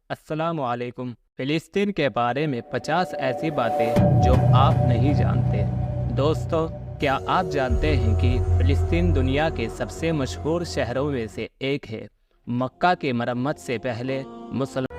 अस्सलाम वालेकुम। फ़िलिस्तीन के बारे में 50 ऐसी बातें जो आप नहीं जानते। दोस्तों, क्या आप जानते हैं कि फ़िलिस्तीन दुनिया के सबसे मशहूर शहरों में से एक है। मक्का की मरम्मत से पहले मुसलमान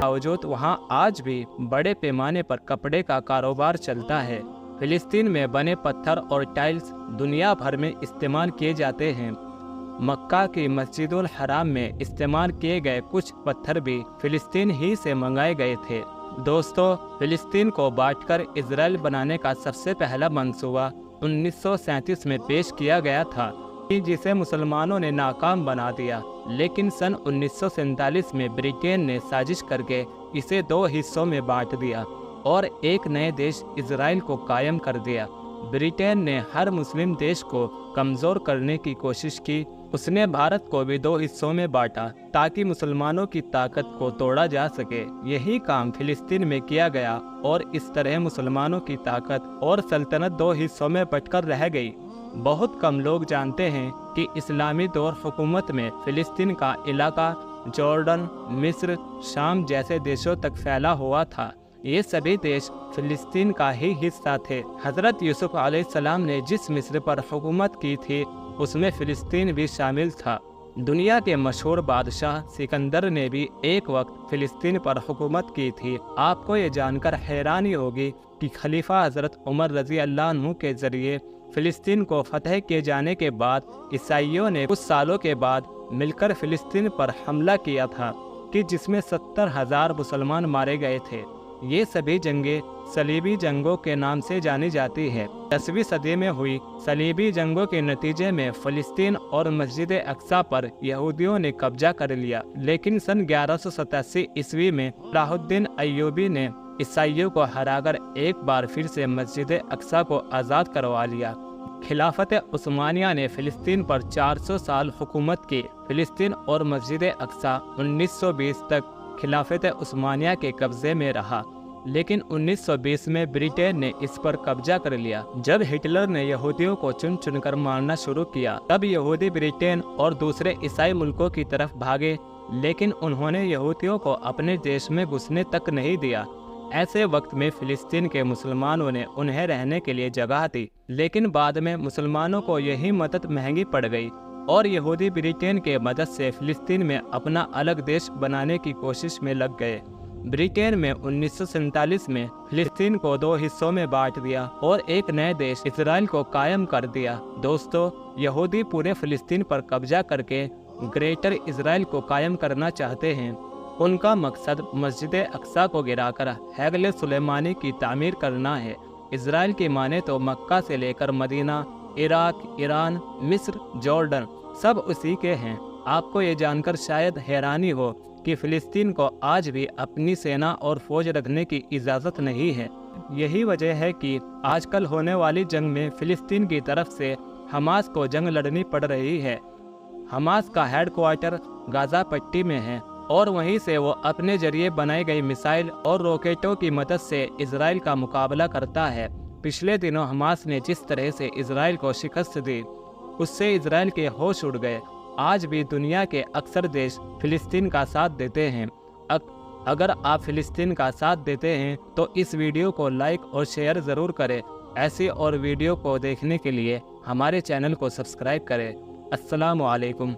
बावजूद वहाँ आज भी बड़े पैमाने पर कपड़े का कारोबार चलता है। फिलिस्तीन में बने पत्थर और टाइल्स दुनिया भर में इस्तेमाल किए जाते हैं। मक्का की मस्जिदुल हराम में इस्तेमाल किए गए कुछ पत्थर भी फिलिस्तीन ही से मंगाए गए थे। दोस्तों, फिलिस्तीन को बांटकर इजराइल बनाने का सबसे पहला मंसूबा 1937 में पेश किया गया था, जिसे मुसलमानों ने नाकाम बना दिया। लेकिन सन 1947 में ब्रिटेन ने साजिश करके इसे दो हिस्सों में बांट दिया और एक नए देश इजराइल को कायम कर दिया। ब्रिटेन ने हर मुस्लिम देश को कमज़ोर करने की कोशिश की। उसने भारत को भी दो हिस्सों में बांटा ताकि मुसलमानों की ताकत को तोड़ा जा सके। यही काम फिलिस्तीन में किया गया और इस तरह मुसलमानों की ताकत और सल्तनत दो हिस्सों में बंटकर रह गई। बहुत कम लोग जानते हैं कि इस्लामी दौर हुकूमत में फिलिस्तीन का इलाका जॉर्डन, मिस्र, शाम जैसे देशों तक फैला हुआ था। ये सभी देश फिलिस्तीन का ही हिस्सा थे। हज़रत यूसुफ अलैहिस्सलाम ने जिस मिस्र पर हुकूमत की थी उसमें फिलिस्तीन भी शामिल था। दुनिया के मशहूर बादशाह सिकंदर ने भी एक वक्त फिलिस्तीन पर हुकूमत की थी। आपको ये जानकर हैरानी होगी कि खलीफा हज़रत उमर रज़ी अल्लाह अन्हु के ज़रिए फिलिस्तीन को फतह किए जाने के बाद ईसाइयों ने कुछ सालों के बाद मिलकर फिलिस्तीन पर हमला किया था कि जिसमें 70,000 मुसलमान मारे गए थे। ये सभी जंगें सलीबी जंगों के नाम से जानी जाती है। 10वीं सदी में हुई सलीबी जंगों के नतीजे में फिलिस्तीन और मस्जिद अक्सा पर यहूदियों ने कब्जा कर लिया। लेकिन सन 1187 ईस्वी में सलाहुद्दीन अय्यूबी ने ईसाइयों को हराकर एक बार फिर से मस्जिद अक्सा को आज़ाद करवा लिया। खिलाफत उस्मानिया ने फिलिस्तीन पर 400 साल हुकूमत की। फिलिस्तीन और मस्जिद अक्सा 1920 तक खिलाफत उस्मानिया के कब्जे में रहा, लेकिन 1920 में ब्रिटेन ने इस पर कब्जा कर लिया। जब हिटलर ने यहूदियों को चुन चुनकर मारना शुरू किया, तब यहूदी ब्रिटेन और दूसरे ईसाई मुल्कों की तरफ भागे, लेकिन उन्होंने यहूदियों को अपने देश में घुसने तक नहीं दिया। ऐसे वक्त में फिलिस्तीन के मुसलमानों ने उन्हें रहने के लिए जगह दी, लेकिन बाद में मुसलमानों को यही मदद महंगी पड़ गई और यहूदी ब्रिटेन के मदद से फिलिस्तीन में अपना अलग देश बनाने की कोशिश में लग गए। ब्रिटेन में 1947 में फिलिस्तीन को 2 हिस्सों में बांट दिया और एक नए देश इजराइल को कायम कर दिया। दोस्तों, यहूदी पूरे फिलिस्तीन पर कब्जा करके ग्रेटर इजराइल को कायम करना चाहते हैं। उनका मकसद मस्जिद अक्सा को गिराकर हैगल सुलेमानी की तामीर करना है। इजराइल की माने तो मक्का से लेकर मदीना, इराक, ईरान, मिस्र, जॉर्डन सब उसी के हैं। आपको ये जानकर शायद हैरानी हो कि फिलिस्तीन को आज भी अपनी सेना और फौज रखने की इजाज़त नहीं है। यही वजह है कि आजकल होने वाली जंग में फिलिस्तीन की तरफ से हमास को जंग लड़नी पड़ रही है। हमास का हेडक्वार्टर गाज़ा पट्टी में है और वहीं से वो अपने जरिए बनाई गई मिसाइल और रॉकेटों की मदद से इजराइल का मुकाबला करता है। पिछले दिनों हमास ने जिस तरह से इजराइल को शिकस्त दी, उससे इजराइल के होश उड़ गए। आज भी दुनिया के अक्सर देश फिलिस्तीन का साथ देते हैं। अगर आप फिलिस्तीन का साथ देते हैं तो इस वीडियो को लाइक और शेयर ज़रूर करें। ऐसी और वीडियो को देखने के लिए हमारे चैनल को सब्सक्राइब करें। अस्सलामु अलैकुम।